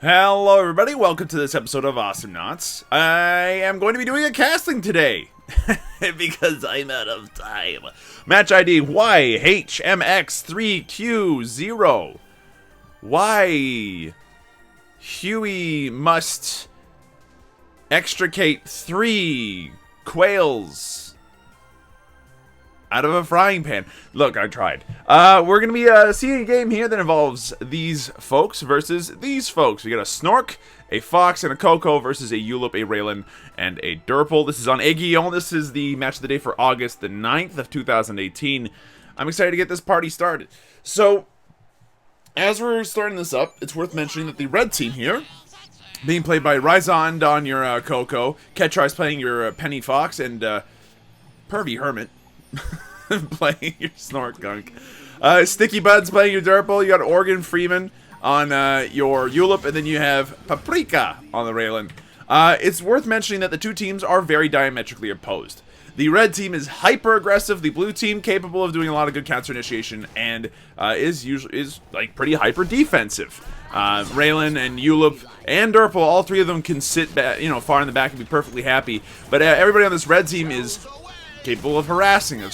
Hello everybody, welcome to this episode of Awesomenauts. I am going to be doing a casting today, because I'm out of time. Match ID YHMX3Q0. Why? Huey must extricate 3 quails out of a frying pan. Look, I tried. We're going to be seeing a game here that involves these folks versus these folks. We got a Snork, a Fox, and a Coco versus a Ulip, a Raylan, and a Durple. This is on Aegion. This is the match of the day for August the 9th of 2018. I'm excited to get this party started. So, as we're starting this up, it's worth mentioning that the red team here, being played by Ryzond on your Coco, Ketry's playing your Penny Fox, and Pervy Hermit playing your Snork Gunk. Sticky Buds playing your Durple. You got Organ Freeman on your Ulip, and then you have Paprika on the Raylan. It's worth mentioning that the two teams are very diametrically opposed. The red team is hyper aggressive. The blue team capable of doing a lot of good counter initiation and is like pretty hyper defensive. Raylan and Ulip and Durple, all three of them can sit back, far in the back and be perfectly happy. But everybody on this red team is capable of harassing, of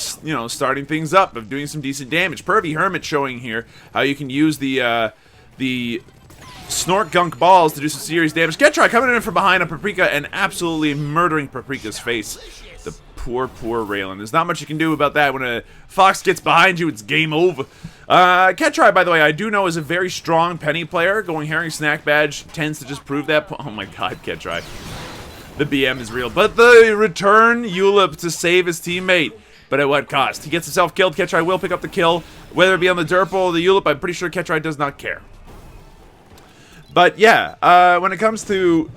starting things up, of doing some decent damage. Pervy Hermit showing here how you can use the Snork Gunk balls to do some serious damage. Ketry coming in from behind on Paprika and absolutely murdering Paprika's face. The poor Raylan. There's not much you can do about that. When a Fox gets behind you, it's game over. Ketry, by the way, I do know is a very strong Penny player. Going Herring Snack Badge tends to just prove that. Oh my god, Ketry. The BM is real. But the return Ulip to save his teammate. But at what cost? He gets himself killed. Ketry will pick up the kill. Whether it be on the Durple or the Ulip, I'm pretty sure Ketry does not care. But yeah, when it comes to,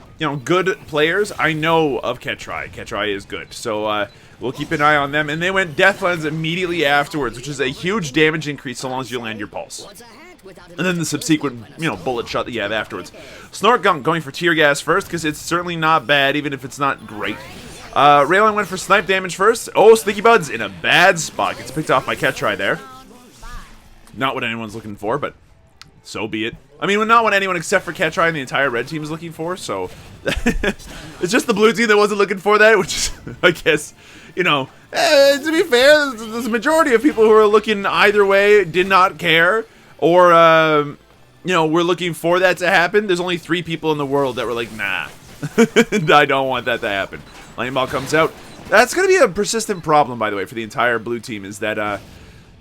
good players, I know of Ketry. Ketry is good. So we'll keep an eye on them. And they went Death Lens immediately afterwards, which is a huge damage increase so long as you land your pulse. And then the subsequent, bullet shot that you have afterwards. Snork Gunk going for tear gas first, because it's certainly not bad, even if it's not great. Raylan went for snipe damage first. Oh, Sticky Buds in a bad spot. Gets picked off by Ketry there. Not what anyone's looking for, but so be it. I mean, not what anyone except for Ketry and the entire red team is looking for, so... it's just the blue team that wasn't looking for that, which is, I guess, to be fair, there's a majority of people who are looking either way did not care. Or, we're looking for that to happen. There's only 3 people in the world that were like, nah, I don't want that to happen. Lightning Ball comes out. That's going to be a persistent problem, by the way, for the entire blue team, is that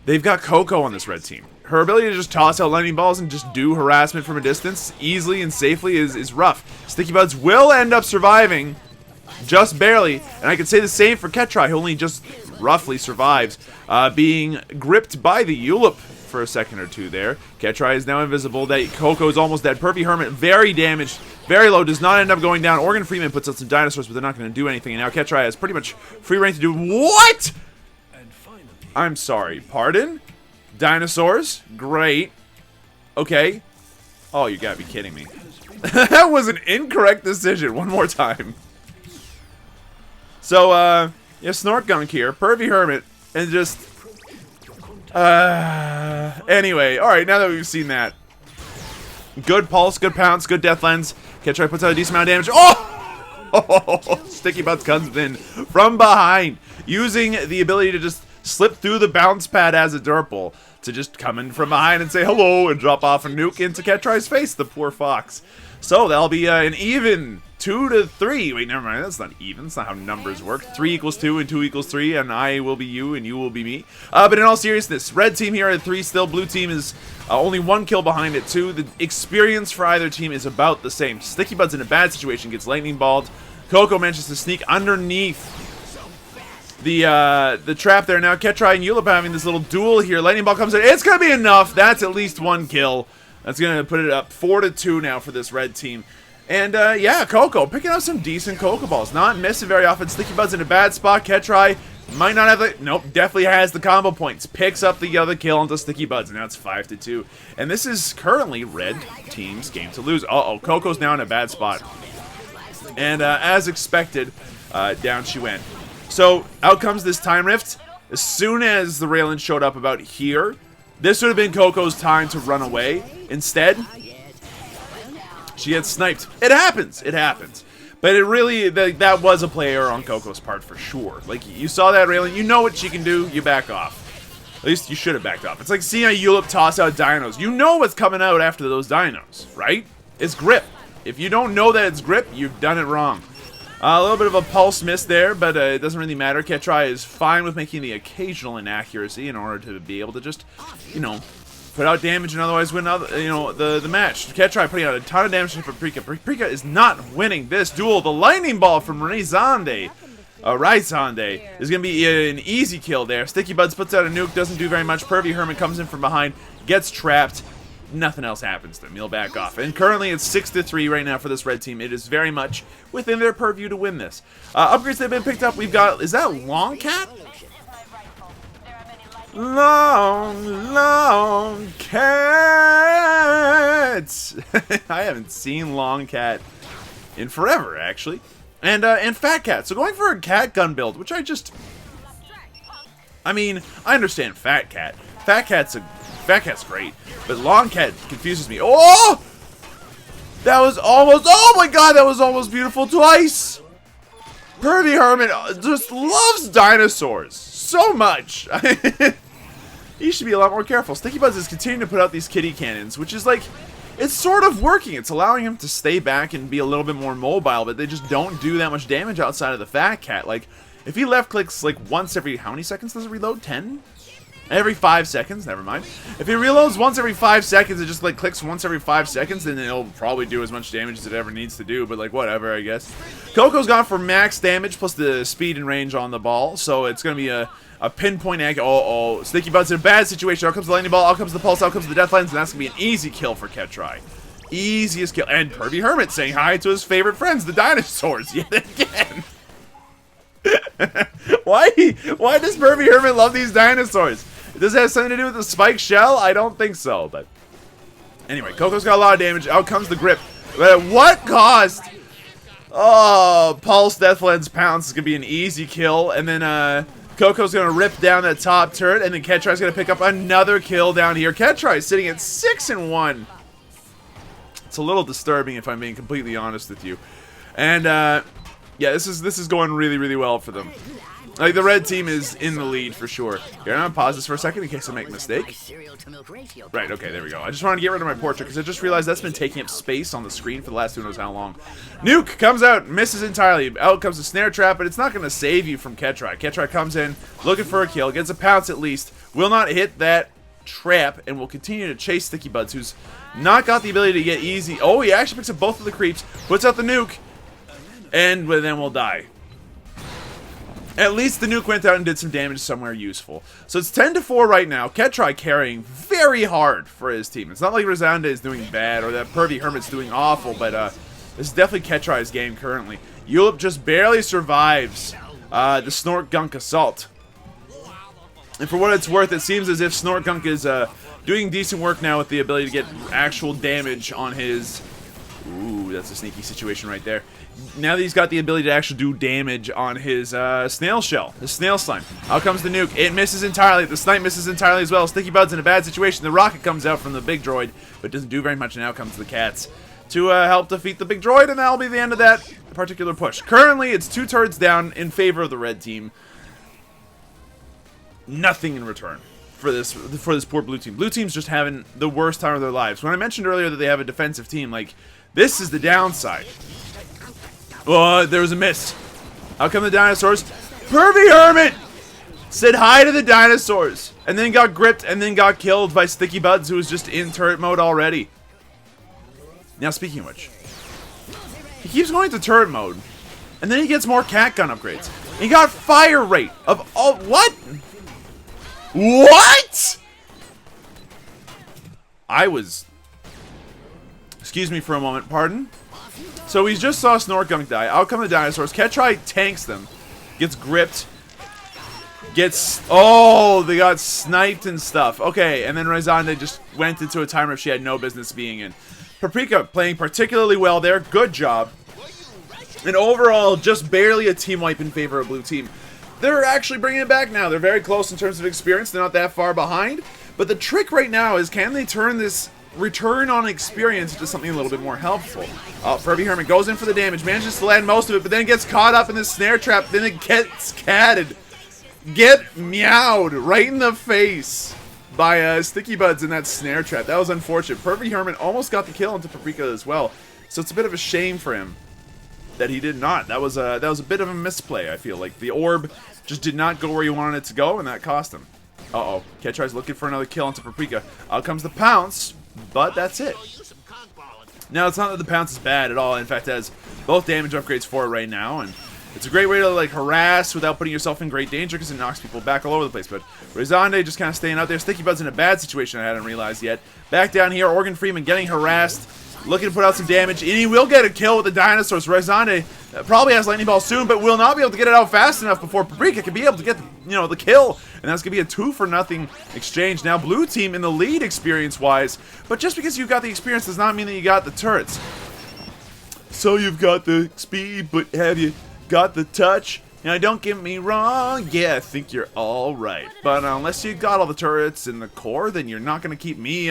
they've got Coco on this red team. Her ability to just toss out lightning balls and just do harassment from a distance easily and safely is rough. Sticky Buds will end up surviving, just barely. And I could say the same for Ketry, who only just roughly survives, being gripped by the Ulip for a second or two there. Ketry is now invisible. That Coco is almost dead. Pervy Hermit very damaged, very low, does not end up going down. Organ Freeman puts out some dinosaurs, but they're not going to do anything. And now Ketry has pretty much free reign to do what? I'm sorry. Pardon? Dinosaurs? Great. Okay. Oh, you gotta be kidding me. That was an incorrect decision. One more time. So, yeah, Snork Gunk here. Pervy Hermit. And just... anyway, alright, now that we've seen that. Good pulse, good pounce, good death lens. Ketry puts out a decent amount of damage. Oh! Sticky Butts comes in from behind, using the ability to just slip through the bounce pad as a Durple to just come in from behind and say hello and drop off a nuke into Ketry's face, the poor Fox. So that'll be an even 2 to 3. Wait, never mind. That's not even. That's not how numbers work. 3 equals 2 and 2 equals 3, and I will be you and you will be me. But in all seriousness, red team here at 3 still. Blue team is only 1 kill behind it, 2. The experience for either team is about the same. Sticky Buds in a bad situation gets lightning balled. Coco manages to sneak underneath the trap there. Now Ketry and Ulip having this little duel here. Lightning ball comes in. It's going to be enough. That's at least 1 kill. That's going to put it up 4 to 2 now for this red team. And, yeah, Coco picking up some decent Coco balls. Not missing very often. Sticky Buds in a bad spot. Ketry might not have the... Nope, definitely has the combo points. Picks up the other kill onto Sticky Buds, and now it's 5 to 2. And this is currently red team's game to lose. Uh-oh, Coco's now in a bad spot. And, as expected, down she went. So, out comes this time rift. As soon as the Raylan showed up about here, this would have been Coco's time to run away. Instead, She gets sniped. It happens. It happens. But it really, that was a play error on Coco's part for sure. Like, you saw that railing, you know what she can do, you back off. At least you should have backed off. It's like seeing a Ulip toss out dinos. You know what's coming out after those dinos, right? It's grip. If you don't know that it's grip, you've done it wrong. A little bit of a pulse miss there, but it doesn't really matter. Ketrai is fine with making the occasional inaccuracy in order to be able to just, you know, put out damage and otherwise win, the match. Ketrai putting out a ton of damage to Paprika. Paprika is not winning this duel. The lightning ball from Raizande is going to be an easy kill there. Sticky Buds puts out a nuke, doesn't do very much. Pervy Hermit comes in from behind, gets trapped. Nothing else happens to him. He'll back off. And currently it's 6-3 right now for this red team. It is very much within their purview to win this. Upgrades that have been picked up, we've got, is that Long Cat? Long Cat! I haven't seen Long Cat in forever, actually. And Fat Cat. So going for a cat gun build, which I mean, I understand Fat Cat. Fat Cat's great, but Long Cat confuses me. Oh! That was almost, oh my god, that was almost beautiful twice! Pervy Hermit just loves dinosaurs so much. He should be a lot more careful. Sticky Buds is continuing to put out these kitty cannons, which is like, it's sort of working. It's allowing him to stay back and be a little bit more mobile, but they just don't do that much damage outside of the Fat Cat. Like, if he left clicks like once every, how many seconds does it reload? 10? Every 5 seconds, never mind. If he reloads once every 5 seconds, it just like clicks once every 5 seconds, then it'll probably do as much damage as it ever needs to do, but like whatever, I guess. Coco's gone for max damage plus the speed and range on the ball, so it's gonna be a pinpoint egg. Oh, Sticky Buds in a bad situation. Out comes the lightning ball, out comes the pulse, out comes the death lines, and that's gonna be an easy kill for Ketrai. Easiest kill. And Pervy Hermit saying hi to his favorite friends, the dinosaurs, yet again. Why does Pervy Hermit love these dinosaurs? Does it have something to do with the spike shell? I don't think so, but anyway, Coco's got a lot of damage. Out comes the grip. But at what cost? Oh, Pulse, Death Lens, Pounce is going to be an easy kill. And then Coco's going to rip down that top turret. And then Ketrai's going to pick up another kill down here. Ketrai is sitting at 6-1. It's a little disturbing if I'm being completely honest with you. And yeah, this is going really, really well for them. Like, the red team is in the lead for sure. Here, I'm gonna pause this for a second in case I make a mistake. Right, okay, there we go. I just wanted to get rid of my portrait because I just realized that's been taking up space on the screen for the last who knows how long. Nuke comes out, misses entirely. Out comes the snare trap, but it's not gonna save you from Ketrai. Ketrai comes in, looking for a kill, gets a pounce at least, will not hit that trap, and will continue to chase Sticky Buds, who's not got the ability to get easy. Oh, he actually picks up both of the creeps, puts out the nuke, and then we'll die. At least the nuke went out and did some damage somewhere useful. So it's 10-4 right now. Ketrai carrying very hard for his team. It's not like Razanda is doing bad or that Pervy Hermit's doing awful, but this is definitely Ketrai's game currently. Ulip just barely survives the Snort Gunk assault. And for what it's worth, it seems as if Snort Gunk is doing decent work now with the ability to get actual damage on his... Ooh, that's a sneaky situation right there. Now that he's got the ability to actually do damage on his snail shell, his snail slime. Out comes the nuke. It misses entirely. The snipe misses entirely as well. Sticky Bud's in a bad situation. The rocket comes out from the big droid, but doesn't do very much, and out comes the cats to help defeat the big droid, and that'll be the end of that particular push. Currently, it's 2 turrets down in favor of the red team. Nothing in return for this poor blue team. Blue team's just having the worst time of their lives. When I mentioned earlier that they have a defensive team, like, this is the downside. Oh, there was a miss. Out come the dinosaurs. Pervy Hermit said hi to the dinosaurs, and then got gripped, and then got killed by Sticky Buds, who was just in turret mode already. Now, speaking of which, he keeps going to turret mode, and then he gets more cat gun upgrades. He got fire rate of all. What? What? I was. Excuse me for a moment, pardon? So we just saw Snortgunk die. Out come the dinosaurs. Ketrai tanks them. Gets gripped. Gets... Oh, they got sniped and stuff. Okay, and then Razande just went into a timer she had no business being in. Paprika playing particularly well there. Good job. And overall, just barely a team wipe in favor of blue team. They're actually bringing it back now. They're very close in terms of experience. They're not that far behind. But the trick right now is, can they turn this return on experience into something a little bit more helpful. Furby Hermit goes in for the damage, manages to land most of it, but then gets caught up in this snare trap, then it gets catted. Get meowed right in the face by Sticky Buds in that snare trap. That was unfortunate. Furby Hermit almost got the kill into Paprika as well, so it's a bit of a shame for him that he did not. That was a bit of a misplay, I feel like. The orb just did not go where you wanted it to go, and that cost him. Uh-oh. Ketchai's looking for another kill into Paprika. Out comes the pounce, but that's it. Now, it's not that the pounce is bad at all. In fact, it has both damage upgrades for it right now, and it's a great way to, like, harass without putting yourself in great danger because it knocks people back all over the place. But Rezande just kind of staying out there. Sticky Bud's in a bad situation I hadn't realized yet. Back down here, Organ Freeman getting harassed, looking to put out some damage, and he will get a kill with the dinosaurs. Rezande probably has Lightning Ball soon, but will not be able to get it out fast enough before Paprika can be able to get, the kill. And that's going to be a 2-for-0 exchange. Now, blue team in the lead experience-wise, but just because you got the experience does not mean that you got the turrets. So you've got the speed, but have you got the touch? Now, don't get me wrong, yeah, I think you're all right. But unless you got all the turrets in the core, then you're not going to keep me,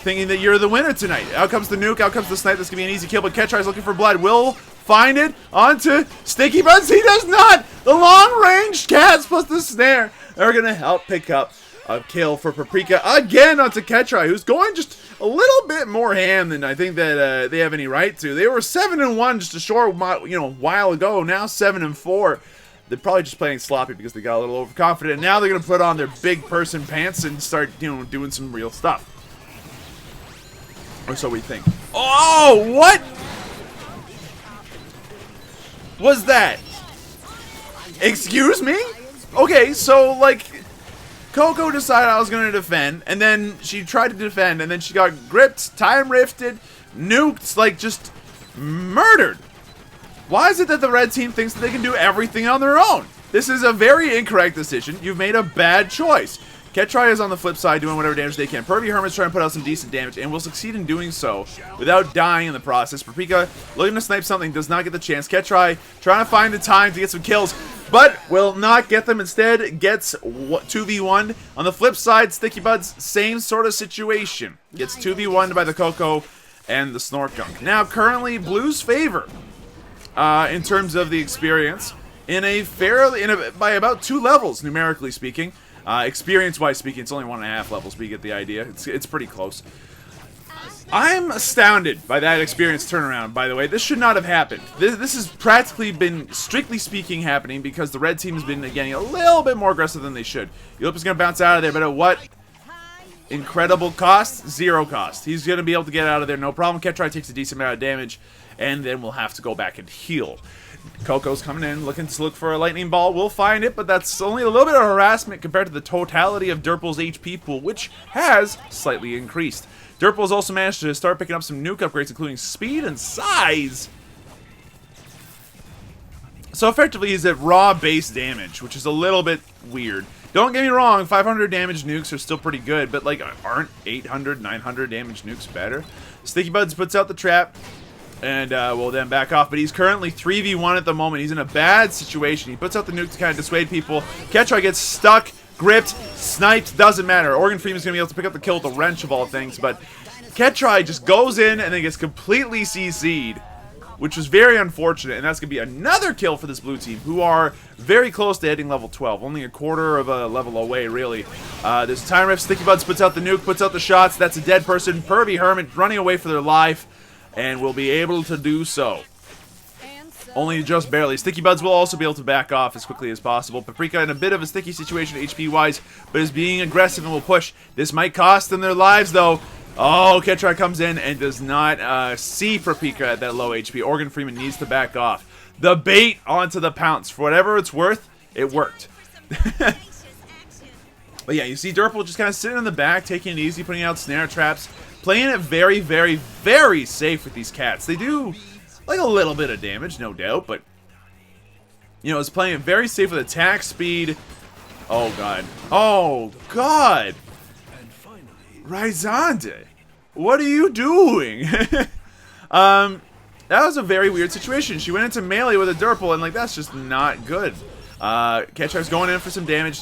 thinking that you're the winner tonight. Out comes the nuke, out comes the snipe. This can be an easy kill, but Ketchai's looking for blood. Will find it onto Sticky Buds. He does not! The long-range cats plus the snare are going to help pick up a kill for Paprika again onto Ketchai, who's going just a little bit more ham than I think that they have any right to. They were 7-1 just a short while ago. Now 7-4. They're probably just playing sloppy because they got a little overconfident. Now they're going to put on their big person pants and start, doing some real stuff. Or so we think. Oh, what was that? Excuse me? Okay, so, like, Coco decided I was going to defend, and then she tried to defend, and then she got gripped, time rifted, nuked, like, just murdered. Why is it that the red team thinks that they can do everything on their own? This is a very incorrect decision. You've made a bad choice. Ketchai is on the flip side doing whatever damage they can. Furby Hermit's trying to put out some decent damage and will succeed in doing so without dying in the process. Paprika looking to snipe something, does not get the chance. Ketchai trying to find the time to get some kills, but will not get them. Instead, gets 2v1. On the flip side, Sticky Buds, same sort of situation. Gets 2v1'd by the Coco and the Snorkunk. Now, currently, Blue's favor in terms of the experience by about 2 levels, numerically speaking. Experience-wise speaking, it's only 1.5 levels, but you get the idea. It's pretty close. I'm astounded by that experience turnaround, by the way. This should not have happened. This has practically been, strictly speaking, happening because the red team has been getting a little bit more aggressive than they should. Yulip is going to bounce out of there, but at what incredible cost? 0 cost. He's going to be able to get out of there, no problem. Ketchai takes a decent amount of damage, and then we'll have to go back and heal. Coco's coming in, looking to look for a lightning ball. We'll find it, but that's only a little bit of harassment compared to the totality of Derple's HP pool, which has slightly increased. Derple's also managed to start picking up some nuke upgrades, including speed and size. So effectively, he's at raw base damage, which is a little bit weird. Don't get me wrong, 500 damage nukes are still pretty good, but like, aren't 800, 900 damage nukes better? Sticky Buds puts out the trap. And will then back off. But he's currently 3v1 at the moment. He's in a bad situation. He puts out the nuke to kind of dissuade people. Ketchai gets stuck, gripped, sniped. Doesn't matter. Organ Freeman's going to be able to pick up the kill with the wrench of all things. But Ketchai just goes in and then gets completely CC'd, which was very unfortunate. And that's going to be another kill for this blue team, who are very close to hitting level 12. Only a quarter of a level away, really. There's a time rift. Sticky Buds puts out the nuke, puts out the shots. That's a dead person. Furby Hermit running away for their life. And will be able to do so. Only just barely. Sticky Buds will also be able to back off as quickly as possible. Paprika in a bit of a sticky situation HP-wise, but is being aggressive and will push. This might cost them their lives, though. Oh, Ketchai comes in and does not see Paprika at that low HP. Organ Freeman needs to back off. The bait onto the pounce. For whatever it's worth, it worked. But yeah, you see Derple just kind of sitting in the back, taking it easy, putting out snare traps. Playing it very, very, very safe with these cats. They do, like, a little bit of damage, no doubt, but, it's playing it very safe with attack speed. Oh, God. Oh, God. Rezande, what are you doing? That was a very weird situation. She went into melee with a Derple, and, like, that's just not good. Ketchai's going in for some damage.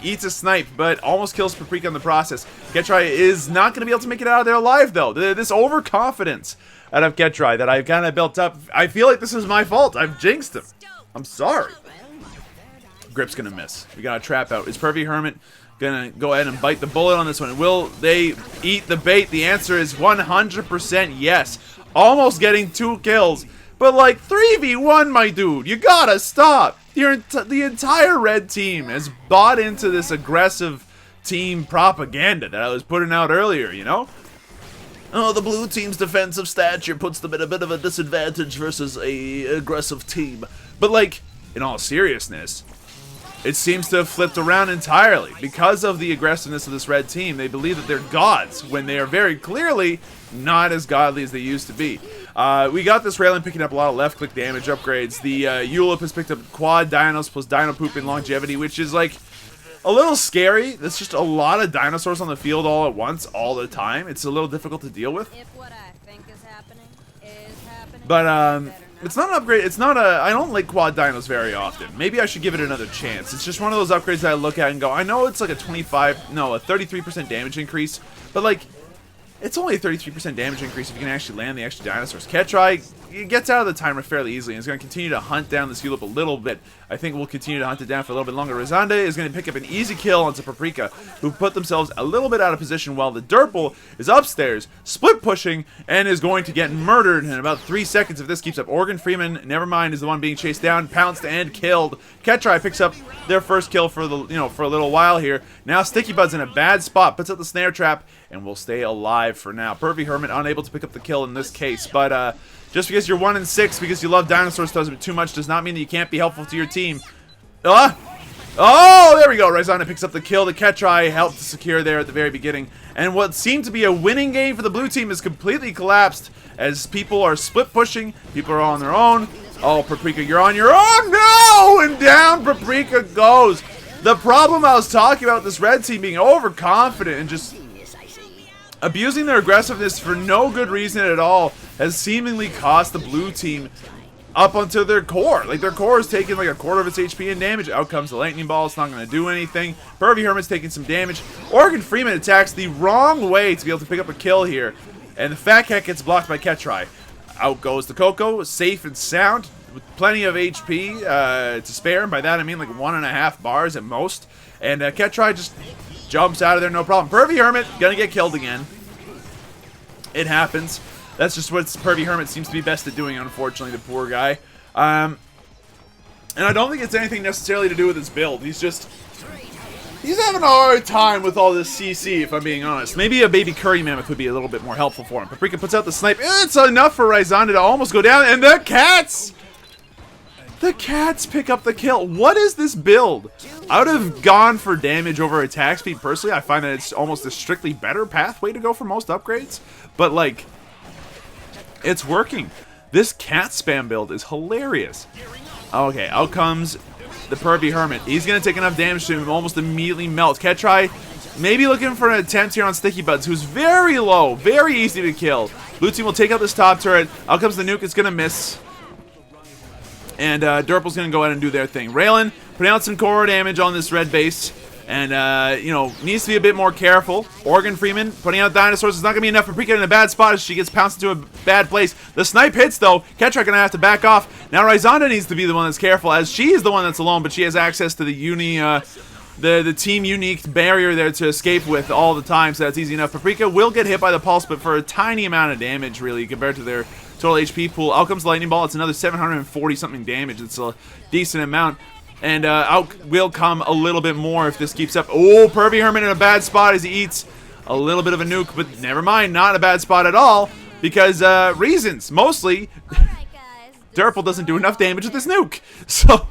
eats a snipe, but almost kills Paprika in the process. Ketrai is not going to be able to make it out of there alive, though. This overconfidence out of Ketrai that I've kind of built up, I feel like this is my fault. I've jinxed him. I'm sorry. Grip's going to miss. We got a trap out. Is Pervy Hermit going to go ahead and bite the bullet on this one? Will they eat the bait? The answer is 100% yes. Almost getting 2 kills. But like 3v1, my dude, you gotta stop. The entire red team has bought into this aggressive team propaganda that I was putting out earlier, you know? Oh, the blue team's defensive stature puts them at a bit of a disadvantage versus a aggressive team. But like, in all seriousness, it seems to have flipped around entirely. Because of the aggressiveness of this red team, they believe that they're gods, when they are very clearly not as godly as they used to be. We got this Raylan picking up a lot of left-click damage upgrades. The Ulip has picked up quad dinos plus dino poop and longevity, which is like a little scary. That's just a lot of dinosaurs on the field all at once, all the time. It's a little difficult to deal with. If what I think is happening, but it's not an upgrade. It's not a. I don't like quad dinos very often. Maybe I should give it another chance. It's just one of those upgrades that I look at and go, I know it's like a 33% damage increase, but like, it's only a 33% damage increase if you can actually land the extra dinosaurs. Ketrai gets out of the timer fairly easily and is going to continue to hunt down this Ulip a little bit. I think we'll continue to hunt it down for a little bit longer. Razanda is going to pick up an easy kill onto Paprika, who put themselves a little bit out of position while the Derpal is upstairs, split pushing, and is going to get murdered in about 3 seconds if this keeps up. Organ Freeman, never mind, is the one being chased down, pounced, and killed. Ketrai picks up their first kill for the for a little while here. Now Sticky Bud's in a bad spot, puts out the snare trap, and will stay alive for now. Pervy Hermit unable to pick up the kill in this case, but just because you're 1-6 because you love dinosaurs too much does not mean that you can't be helpful to your team. Oh, there we go. Raizana picks up the kill. The Ketrai helped to secure there at the very beginning. And what seemed to be a winning game for the blue team is completely collapsed as people are split pushing. People are on their own. Oh, Paprika, you're on your own. No! And down Paprika goes. The problem I was talking about, this red team being overconfident and just abusing their aggressiveness for no good reason at all, has seemingly cost the blue team up onto their core. Like, their core is taking like a quarter of its HP in damage. Out comes the lightning ball. It's not going to do anything. Pervy Hermit's taking some damage. Organ Freeman attacks the wrong way to be able to pick up a kill here. And the Fat Cat gets blocked by Ketrai. Out goes the Coco, safe and sound, with plenty of HP to spare. And by that I mean like 1.5 bars at most. And Ketrai just jumps out of there, no problem. Pervy Hermit gonna get killed again. It happens. That's just what Pervy Hermit seems to be best at doing, unfortunately, the poor guy. And I don't think it's anything necessarily to do with his build. He's having a hard time with all this CC, if I'm being honest. Maybe a baby curry mammoth would be a little bit more helpful for him. Paprika puts out the snipe. It's enough for Raizanda to almost go down, and the cats! The cats pick up the kill. What is this build? I would have gone for damage over attack speed personally. I find that it's almost a strictly better pathway to go for most upgrades. But like, it's working. This cat spam build is hilarious. Okay, out comes the Pervy Hermit. He's going to take enough damage to almost immediately melt. Ketrai maybe looking for an attempt here on Sticky Buds, who's very low, very easy to kill. Blue team will take out this top turret. Out comes the nuke. It's going to miss. And Derpal's going to go ahead and do their thing. Raylan putting out some core damage on this red base. And, needs to be a bit more careful. Organ Freeman putting out dinosaurs. It's not going to be enough for Paprika in a bad spot as she gets pounced into a bad place. The snipe hits, though. Ketrai going to have to back off. Now Raizanda needs to be the one that's careful, as she is the one that's alone, but she has access to the team unique barrier there to escape with all the time, so that's easy enough. Paprika will get hit by the pulse, but for a tiny amount of damage, really, compared to their total HP pool. Out comes the lightning ball. It's another 740 something damage. It's a decent amount. And out will come a little bit more if this keeps up. Oh, Pervy Hermit in a bad spot as he eats a little bit of a nuke, but never mind, not a bad spot at all, because reasons. Mostly, Derpal doesn't do enough damage with this nuke. So,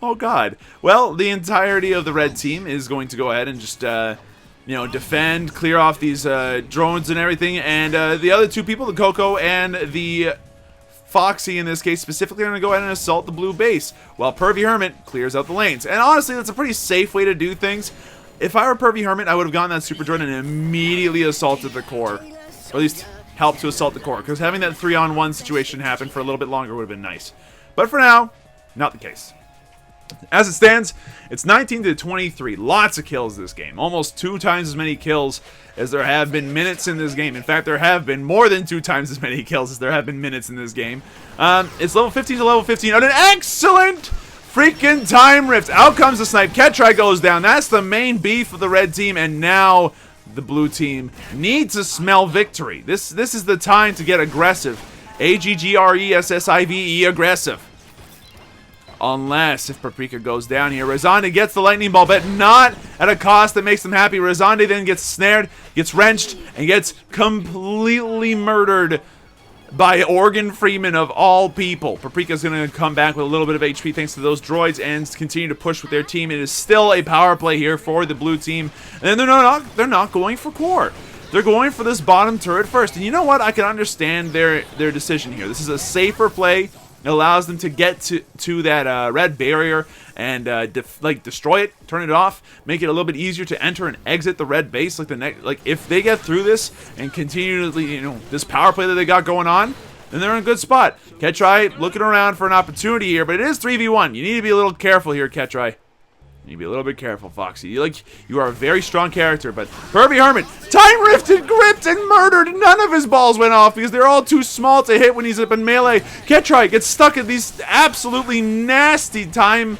oh god. Well, the entirety of the red team is going to go ahead and just, defend, clear off these drones and everything, and the other two people, the Coco and the Foxy in this case specifically, are going to go ahead and assault the blue base, while Pervy Hermit clears out the lanes. And honestly, that's a pretty safe way to do things. If I were Pervy Hermit, I would have gotten that Super Drone and immediately assaulted the core. Or at least helped to assault the core, because having that 3-on-1 situation happen for a little bit longer would have been nice. But for now, not the case. As it stands, it's 19 to 23. Lots of kills this game. Almost 2 times as many kills as there have been minutes in this game. In fact, there have been more than 2 times as many kills as there have been minutes in this game. It's level 15 to level 15 on an excellent freaking time rift. Out comes the snipe. Ketri goes down. That's the main beef of the red team, and now the blue team needs to smell victory. This is the time to get aggressive. AGGRESSIVE, aggressive. Unless if Paprika goes down here. Razande gets the lightning ball, but not at a cost that makes them happy. Razande then gets snared, gets wrenched, and gets completely murdered by Organ Freeman of all people. Paprika's going to come back with a little bit of HP thanks to those droids and continue to push with their team. It is still a power play here for the blue team. And they're not going for core. They're going for this bottom turret first. And you know what? I can understand their decision here. This is a safer play. It allows them to get to that red barrier and destroy it, turn it off, make it a little bit easier to enter and exit the red base. Like if they get through this and continue to, this power play that they got going on, then they're in a good spot. Ketri looking around for an opportunity here, but it is 3v1. You need to be a little careful here, Ketri. You need to be a little bit careful, Foxy. You are a very strong character, but Hermit, time rifted, gripped, and murdered. None of his balls went off because they're all too small to hit when he's up in melee. Ketri gets stuck in these absolutely nasty time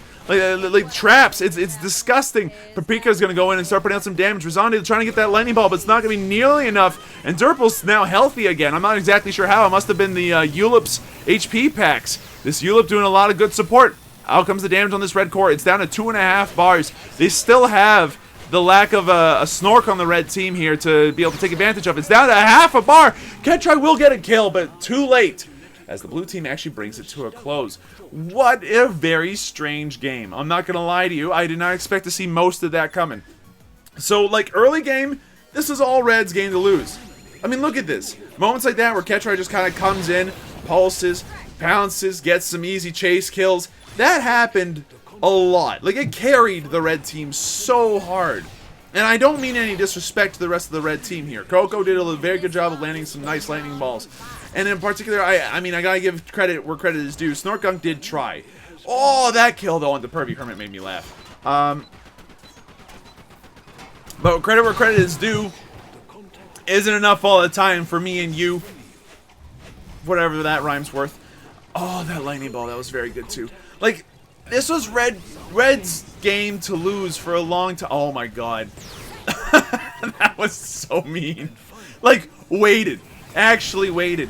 traps. It's disgusting. Paprika's gonna go in and start putting out some damage. Razande trying to get that lightning ball, but it's not gonna be nearly enough. And Durple's now healthy again. I'm not exactly sure how. It must have been the Ulip's HP packs. This Ulip doing a lot of good support. Out comes the damage on this red core. It's down to 2.5 bars. They still have the lack of a snork on the red team here to be able to take advantage of. It's down to half a bar. Ketri will get a kill, but too late, as the blue team actually brings it to a close. What a very strange game. I'm not going to lie to you. I did not expect to see most of that coming. So, early game, this is all Red's game to lose. I mean, look at this. Moments like that where Ketri just kind of comes in, pulses, pounces, gets some easy chase kills. That happened a lot. It carried the red team so hard. And I don't mean any disrespect to the rest of the red team here. Coco did a very good job of landing some nice lightning balls. And in particular, I mean, I gotta give credit where credit is due. Snorkunk did try. Oh, that kill, though, on the Pervy Hermit made me laugh. But credit where credit is due isn't enough all the time for me and you. Whatever that rhyme's worth. Oh, that lightning ball, that was very good, too. This was Red's game to lose for a long time. Oh my god. That was so mean. Waited. Actually waited.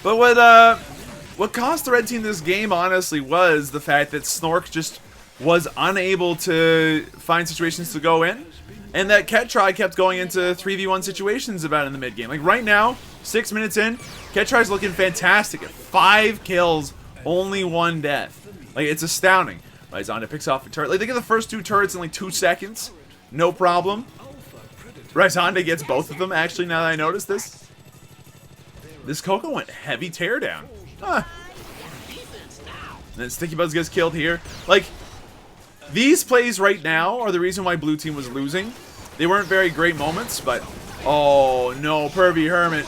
But what cost the red team this game, honestly, was the fact that Snork just was unable to find situations to go in. And that Ketri kept going into 3v1 situations about in the mid game. Right now, 6 minutes in, Ketri's looking fantastic at 5 kills, only 1 death. It's astounding. Razande picks off a turret. They get the first 2 turrets in 2 seconds. No problem. Razande gets both of them, actually, now that I notice this. This Coco went heavy teardown. Huh. And then Sticky Buzz gets killed here. These plays right now are the reason why blue team was losing. They weren't very great moments, but... Oh, no, Pervy Hermit.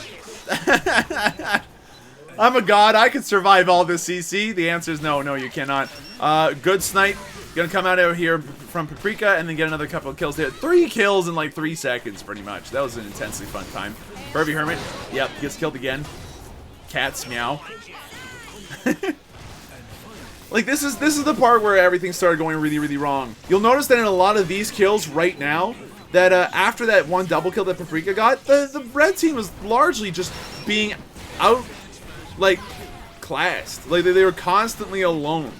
I'm a god. I could survive all this CC. The answer is no. No, you cannot. Good snipe. Gonna come out here from Paprika and then get another couple of kills there. 3 kills in 3 seconds, pretty much. That was an intensely fun time. Pervy Hermit. Yep, gets killed again. Cats meow. This is the part where everything started going really, really wrong. You'll notice that in a lot of these kills right now, that after that one double kill that Paprika got, the red team was largely just being out... classed. They were constantly alone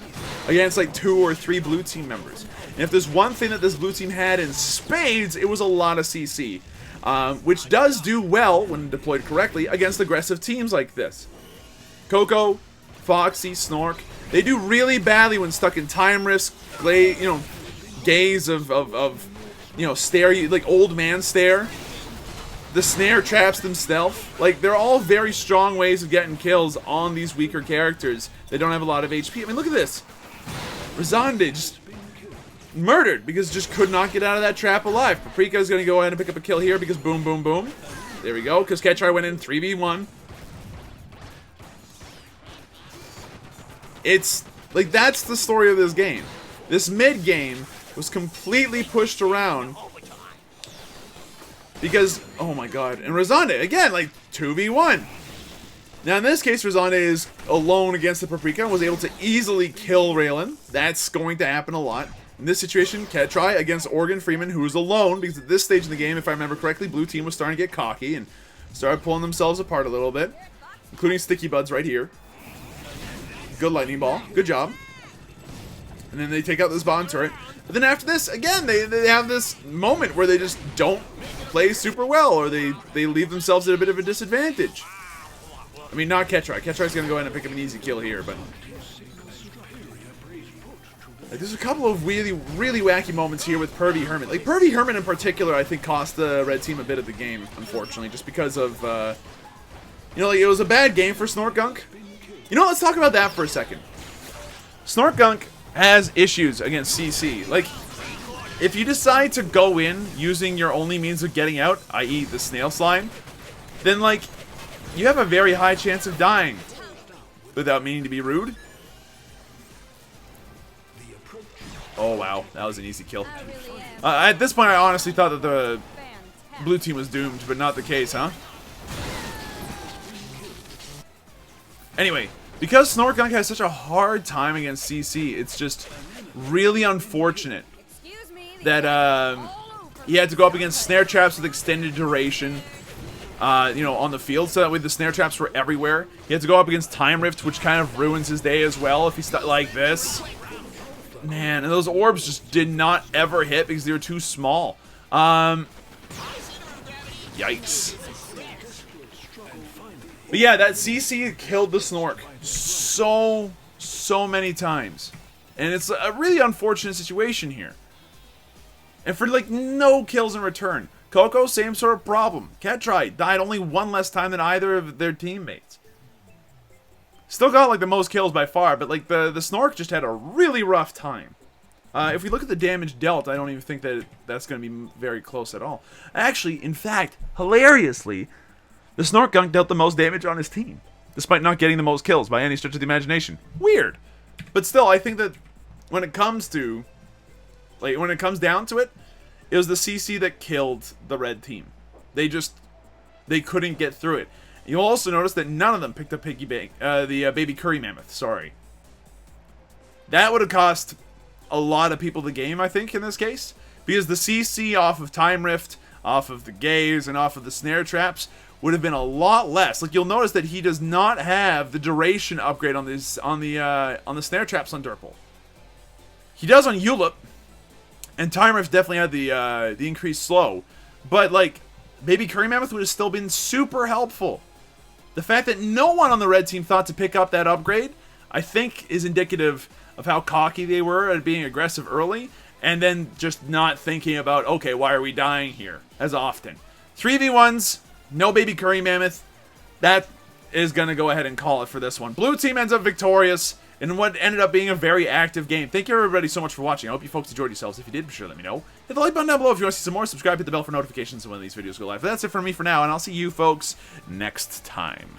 against 2 or 3 blue team members. And if there's one thing that this blue team had in spades, it was a lot of CC. Which does do well, when deployed correctly, against aggressive teams like this. Coco, Foxy, Snork, they do really badly when stuck in time risk, gaze of stare, old man stare. The snare traps themselves. They're all very strong ways of getting kills on these weaker characters. They don't have a lot of HP. I mean, look at this. Razande just murdered because just could not get out of that trap alive. Paprika is going to go ahead and pick up a kill here because boom, boom, boom. There we go, because Ketri went in 3v1. It's, that's the story of this game. This mid game was completely pushed around because, oh my god, and Razonde, again, like, 2v1. Now, in this case, Razonde is alone against the Paprika and was able to easily kill Raylan. That's going to happen a lot. In this situation, Ketry against Organ Freeman, who is alone, because at this stage in the game, if I remember correctly, blue team was starting to get cocky and started pulling themselves apart a little bit, including Sticky Buds right here. Good lightning ball. Good job. And then they take out this bomb turret. But then after this, again, they have this moment where they just don't play super well, or they leave themselves at a bit of a disadvantage. I mean, not Ketry. Ketry's going to go in and pick up an easy kill here, but... like, there's a couple of really, really wacky moments here with Pervy Hermit. Like, Pervy Hermit in particular, I think, cost the red team a bit of the game, unfortunately, just because of, you know, like, it was a bad game for Snortgunk. You know, let's talk about that for a second. Snortgunk has issues against CC. Like, if you decide to go in using your only means of getting out, i.e. the snail slime, then, like, you have a very high chance of dying. Without meaning to be rude. Oh, wow. That was an easy kill. At this point, I honestly thought that the blue team was doomed, but not the case, huh? Anyway, because Snortgunk has such a hard time against CC, it's just really unfortunate that he had to go up against snare traps with extended duration, you know, on the field, so that way the snare traps were everywhere. He had to go up against Time Rift, which kind of ruins his day as well if he's like this. Man, and those orbs just did not ever hit because they were too small. Yikes. But yeah, that CC killed the Snork so many times. And it's a really unfortunate situation here. And for, like, no kills in return. Coco, same sort of problem. Ketry died only one less time than either of their teammates. Still got, like, the most kills by far, but, like, the Snork just had a really rough time. If we look at the damage dealt, I don't even think that that's going to be very close at all. Actually, in fact, hilariously, the Snortgunk dealt the most damage on his team, despite not getting the most kills by any stretch of the imagination. Weird. But still, I think that when it comes to, like, when it comes down to it, it was the CC that killed the red team. They couldn't get through it. You'll also notice that none of them picked up the baby curry mammoth. Sorry. That would have cost a lot of people the game, I think, in this case. Because the CC off of Time Rift, off of the gaze, and off of the snare traps would have been a lot less. Like, you'll notice that he does not have the duration upgrade on this on the snare traps on Durple. He does on Ulip, and Time Rift definitely had the increased slow. But, like, baby curry mammoth would have still been super helpful. The fact that no one on the red team thought to pick up that upgrade, I think, is indicative of how cocky they were at being aggressive early, and then just not thinking about, okay, why are we dying here as often. 3v1s, no baby curry mammoth. That is going to go ahead and call it for this one. Blue team ends up victorious in what ended up being a very active game. Thank you everybody so much for watching. I hope you folks enjoyed yourselves. If you did, be sure to let me know. Hit the like button down below if you want to see some more. Subscribe, hit the bell for notifications when these videos go live. But that's it for me for now, and I'll see you folks next time.